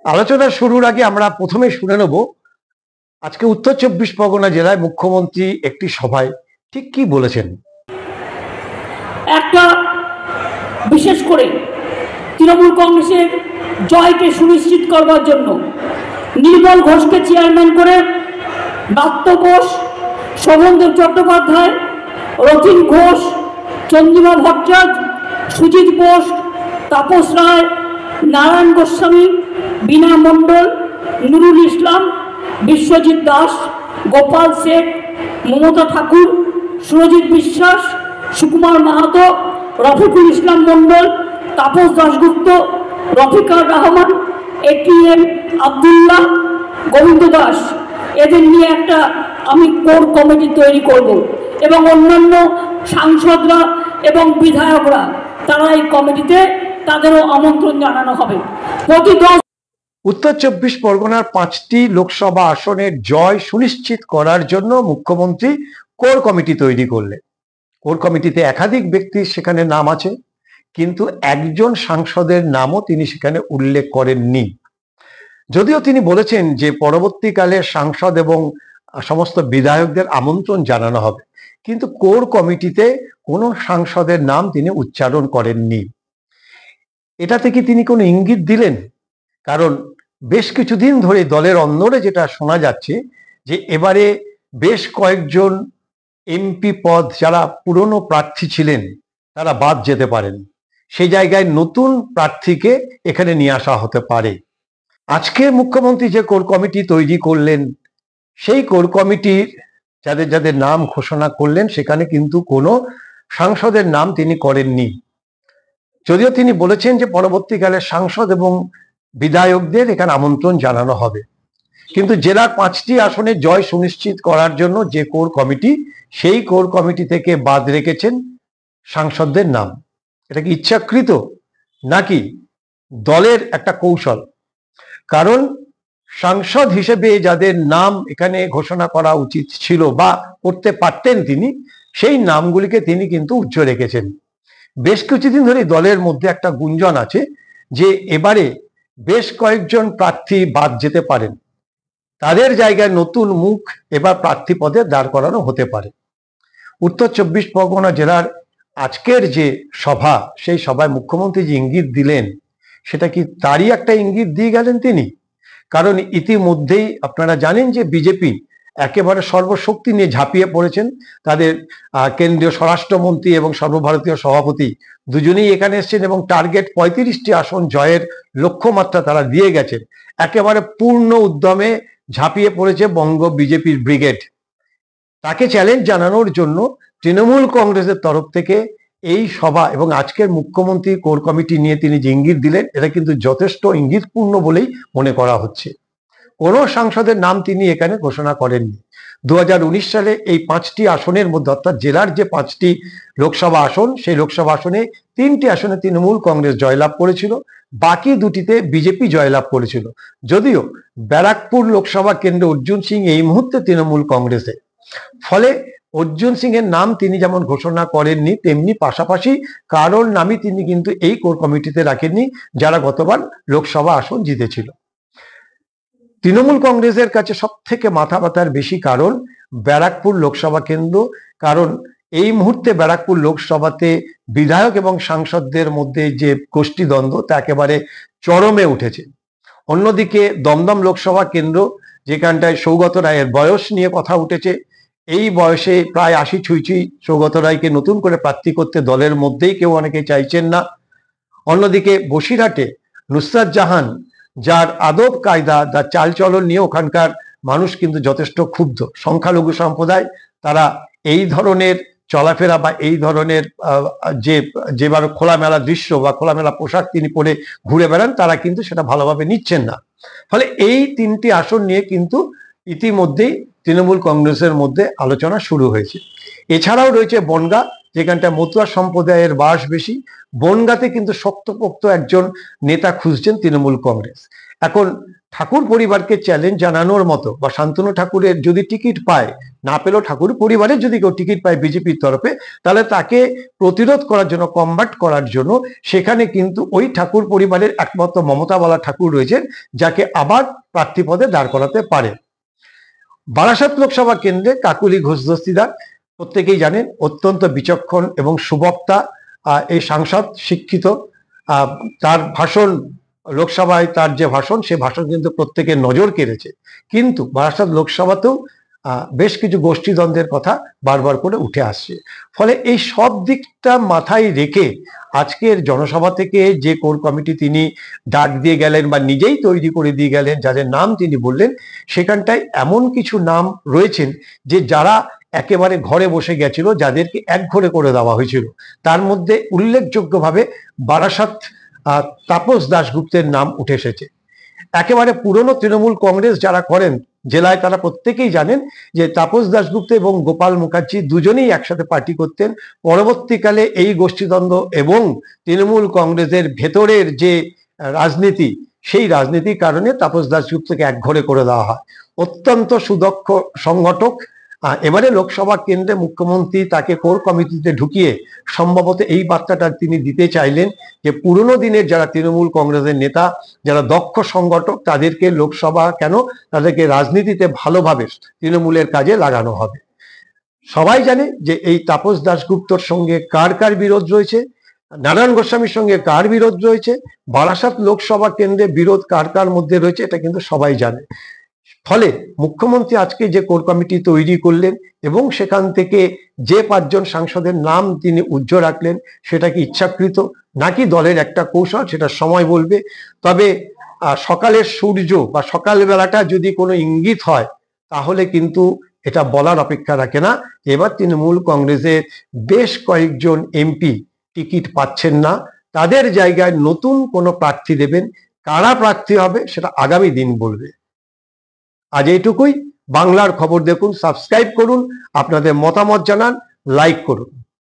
আলোচনা শুরুর আগে আমরা প্রথমে শুনে নেব আজকে উত্তর 24 পরগনা জেলায় মুখ্যমন্ত্রী একটি সভায় ঠিক কি বলেছেন। একটা বিশেষ করে তৃণমূল কংগ্রেসের জয়কে সুনিশ্চিত করবার জন্য নির্মল ঘোষকে চেয়ারম্যান করে ব্রাত্য বোস, শোভনদেব চট্টোপাধ্যায়, রথীন ঘোষ, চন্দ্রিমা ভট্টাচার্য, সুজিত বোস, তাপস রায়, নারায়ণ গোস্বামী, বীণা মণ্ডল, নুরুল ইসলাম, বিশ্বজিৎ দাস, গোপাল শেখ, মমতা ঠাকুর, সুরজিৎ বিশ্বাস, সুকুমার মাহাতো, রফিকুল ইসলাম মণ্ডল, তাপস দাশগুপ্ত, রফিকার রহমান, ATM আবদুল্লাহ, গোবিন্দ দাস, এদের নিয়ে একটা আমি কোর কমিটি তৈরি করব এবং অন্যান্য সাংসদরা এবং বিধায়করা তারা এই কমিটিতে তাদেরও আমন্ত্রণ জানানো হবে। প্রতি 10 উত্তর 24 পরগনার 5টি লোকসভা আসনের জয় সুনিশ্চিত করার জন্য মুখ্যমন্ত্রী কোর কমিটি তৈরি করলেন। কোর কমিটিতে একাধিক ব্যক্তির সেখানে নাম আছে, কিন্তু একজন সাংসদের নামও তিনি সেখানে উল্লেখ করেননি। যদিও তিনি বলেছেন যে পরবর্তীকালে সাংসদ এবং সমস্ত বিধায়কদের আমন্ত্রণ জানানো হবে, কিন্তু কোর কমিটিতে কোনো সাংসদের নাম তিনি উচ্চারণ করেননি। এটা থেকে তিনি কোনো ইঙ্গিত দিলেন? কারণ বেশ কিছুদিন ধরে দলের অন্দরে যেটা শোনা যাচ্ছে যে এবারে বেশ কয়েকজন MP পদ যারা পুরনো প্রার্থী ছিলেন তারা বাদ যেতে পারেন, সেই জায়গায় নতুন প্রার্থীকে এখানে নিয়ে আসা হতে পারে। আজকে মুখ্যমন্ত্রী যে কোর কমিটি তৈরি করলেন, সেই কোর কমিটির যাদের যাদের নাম ঘোষণা করলেন সেখানে কিন্তু কোনো সাংসদের নাম তিনি করেননি। যদিও তিনি বলেছেন যে পরবর্তীকালে সাংসদ এবং বিধায়কদের এখানে আমন্ত্রণ জানানো হবে, কিন্তু জেলার 5টি আসনে জয় সুনিশ্চিত করার জন্য যে কোর কমিটি, সেই কোর কমিটি থেকে বাদ রেখেছেন সাংসদদের নাম। এটা কি ইচ্ছাকৃত নাকি দলের একটা কৌশল? কারণ সাংসদ হিসেবে যাদের নাম এখানে ঘোষণা করা উচিত ছিল বা করতে পারতেন তিনি, সেই নামগুলিকে তিনি কিন্তু উচ্চ রেখেছেন। বেশ কিছুদিন ধরে দলের মধ্যে একটা গুঞ্জন আছে যে এবারে বেশ কয়েকজন প্রার্থী বাদ যেতে পারেন, তাদের জায়গায় নতুন মুখ এবার প্রার্থী পদে দাঁড় করানো হতে পারে। উত্তর 24 পরগনা জেলার আজকের যে সভা, সেই সভায় মুখ্যমন্ত্রী যে ইঙ্গিত দিলেন সেটা কি তারই একটা ইঙ্গিত দিয়ে গেলেন তিনি? কারণ ইতিমধ্যেই আপনারা জানেন যে বিজেপি একেবারে সর্বশক্তি নিয়ে ঝাঁপিয়ে পড়েছেন। তাদের কেন্দ্রীয় স্বরাষ্ট্রমন্ত্রী এবং সর্বভারতীয় সভাপতি দুজনেই এখানে এসেছেন এবং টার্গেট 35টি আসন জয়ের লক্ষ্যমাত্রা তারা দিয়ে গেছেন। একেবারে পূর্ণ উদ্যমে ঝাঁপিয়ে পড়েছে বঙ্গ বিজেপির ব্রিগেড। তাকে চ্যালেঞ্জ জানানোর জন্য তৃণমূল কংগ্রেসের তরফ থেকে এই সভা এবং আজকের মুখ্যমন্ত্রী কোর কমিটি নিয়ে তিনি যে ইঙ্গিত দিলেন, এটা কিন্তু যথেষ্ট ইঙ্গিতপূর্ণ বলেই মনে করা হচ্ছে। কোনো সাংসদের নাম তিনি এখানে ঘোষণা করেননি। 2019 সালে এই 5টি আসনের মধ্যে, অর্থাৎ জেলার যে 5টি লোকসভা আসন, সেই লোকসভা আসনে 3টি আসনে তৃণমূল কংগ্রেস জয়লাভ করেছিল, বাকি 2টিতে বিজেপি জয়লাভ করেছিল। যদিও ব্যারাকপুর লোকসভা কেন্দ্রে অর্জুন সিং এই মুহূর্তে তৃণমূল কংগ্রেসে, ফলে অর্জুন সিং এর নাম তিনি যেমন ঘোষণা করেননি, তেমনি পাশাপাশি কারোর নামই তিনি কিন্তু এই কোর কমিটিতে রাখেননি যারা গতবার লোকসভা আসন জিতেছিল। তৃণমূল কংগ্রেসের কাছে সব থেকে মাথা ব্যথার বেশি কারণ ব্যারাকপুর লোকসভা কেন্দ্র, কারণ এই মুহূর্তে ব্যারাকপুর লোকসভাতে বিধায়ক এবং সাংসদদের মধ্যে যে গোষ্ঠীদ্বন্দ্ব তা একেবারে চরমে উঠেছে। অন্যদিকে দমদম লোকসভা কেন্দ্র, যেখানটায় সৌগত রায়ের বয়স নিয়ে কথা উঠেছে, এই বয়সে প্রায় 80 ছুঁই সৌগত রায়কে নতুন করে প্রার্থী করতে দলের মধ্যেই কেউ অনেকে চাইছেন না। অন্যদিকে বসিরহাটে নুসরাত জাহান, যার আদব কায়দা, যার চালচলন নিয়ে ওখানকার মানুষ কিন্তু যথেষ্ট ক্ষুব্ধ। সংখ্যালঘু সম্প্রদায় তারা এই ধরনের চলাফেরা বা এই ধরনের যেভাবে খোলামেলা দৃশ্য বা খোলামেলা পোশাক তিনি পরে ঘুরে বেড়ান, তারা কিন্তু সেটা ভালোভাবে নিচ্ছেন না। ফলে এই 3টি আসন নিয়ে কিন্তু ইতিমধ্যেই তৃণমূল কংগ্রেসের মধ্যে আলোচনা শুরু হয়েছে। এছাড়াও রয়েছে বনগাঁ, যেখানটা মতুয়া সম্প্রদায়ের বাস বেশি। বনগাঁতে কিন্তু শক্তপোক্ত একজন নেতা খুঁজছেন তৃণমূল কংগ্রেস। এখন ঠাকুর পরিবারকে চ্যালেঞ্জ জানানোর মতো বা শান্তনু ঠাকুরের যদি টিকিট পায়, না পেলেও ঠাকুর পরিবারের যদি কেউ টিকিট পায় বিজেপির তরফে, তাহলে তাকে প্রতিরোধ করার জন্য, কমব্যাট করার জন্য সেখানে কিন্তু ওই ঠাকুর পরিবারের একমাত্র মমতাওয়ালা ঠাকুর রয়েছেন, যাকে আবার প্রার্থীপদে দাঁড় করাতে পারে। বারাসাত লোকসভা কেন্দ্রে কাকুলি ঘোষ দস্তিদার প্রত্যেকেই জানেন, অত্যন্ত বিচক্ষণ এবং সুবক্তা এই সাংসদ, শিক্ষিত। তার ভাষণ লোকসভায়, তার যে ভাষণ, সে ভাষণ কিন্তু প্রত্যেকের নজর কেড়েছে। কিন্তু বারাসাত লোকসভাতেও বেশ কিছু গোষ্ঠীদ্বন্দ্বের কথা বারবার করে উঠে আসছে। ফলে এই সব দিকটা মাথায় রেখে আজকের জনসভা থেকে যে কোর কমিটি তিনি ডাক দিয়ে গেলেন বা নিজেই তৈরি করে দিয়ে গেলেন, যাদের নাম তিনি বললেন, সেখানটায় এমন কিছু নাম রয়েছেন যে যারা একেবারে ঘরে বসে গেছিল, যাদেরকে একঘরে করে দেওয়া হয়েছিল। তার মধ্যে উল্লেখযোগ্যভাবে বারাসাত তাপস দাশগুপ্তের নাম উঠে এসেছে। একেবারে পুরনো তৃণমূল কংগ্রেস যারা করেন জেলায়, তারা প্রত্যেকেই জানেন যে তাপস দাশগুপ্ত এবং গোপাল মুখার্জি দুজনেই একসাথে পার্টি করতেন। পরবর্তীকালে এই গোষ্ঠীদ্বন্দ্ব এবং তৃণমূল কংগ্রেসের ভেতরের যে রাজনীতি, সেই রাজনীতির কারণে তাপস দাশগুপ্তকে একঘরে করে দেওয়া হয়। অত্যন্ত সুদক্ষ সংগঠক। এবারে লোকসভা কেন্দ্রে মুখ্যমন্ত্রী তাকে কোর কমিটিতে ঢুকিয়ে সম্ভবত এই বার্তাটা তিনি দিতে চাইলেন যে পুরনো দিনের যারা তৃণমূল কংগ্রেসের নেতা, যারা দক্ষ সংগঠক, তাদেরকে লোকসভা কেন, তাদেরকে রাজনীতিতে ভালোভাবে তৃণমূলের কাজে লাগানো হবে। সবাই জানে যে এই তাপস দাশগুপ্তর সঙ্গে কার কার বিরোধ রয়েছে, নারায়ণ গোস্বামীর সঙ্গে কার বিরোধ রয়েছে, বারাসাত লোকসভা কেন্দ্রে বিরোধ কার কার মধ্যে রয়েছে, এটা কিন্তু সবাই জানে। ফলে মুখ্যমন্ত্রী আজকে যে কোর কমিটি তৈরি করলেন এবং সেখান থেকে যে 5 জন সাংসদের নাম তিনি উজ্জ্বল রাখলেন, সেটা কি ইচ্ছাকৃত নাকি দলের একটা কৌশল, সেটা সময় বলবে। তবে সকালের সূর্য বা সকালবেলাটা যদি কোনো ইঙ্গিত হয়, তাহলে কিন্তু এটা বলার অপেক্ষা রাখে না। এবার তৃণমূল কংগ্রেসের বেশ কয়েকজন এমপি টিকিট পাচ্ছেন না, তাদের জায়গায় নতুন কোনো প্রার্থী দেবেন। কারা প্রার্থী হবে সেটা আগামী দিন বলবে। আজ এইটুকুই। বাংলার খবর দেখুন, সাবস্ক্রাইব করুন, আপনাদের মতামত জানান, লাইক করুন।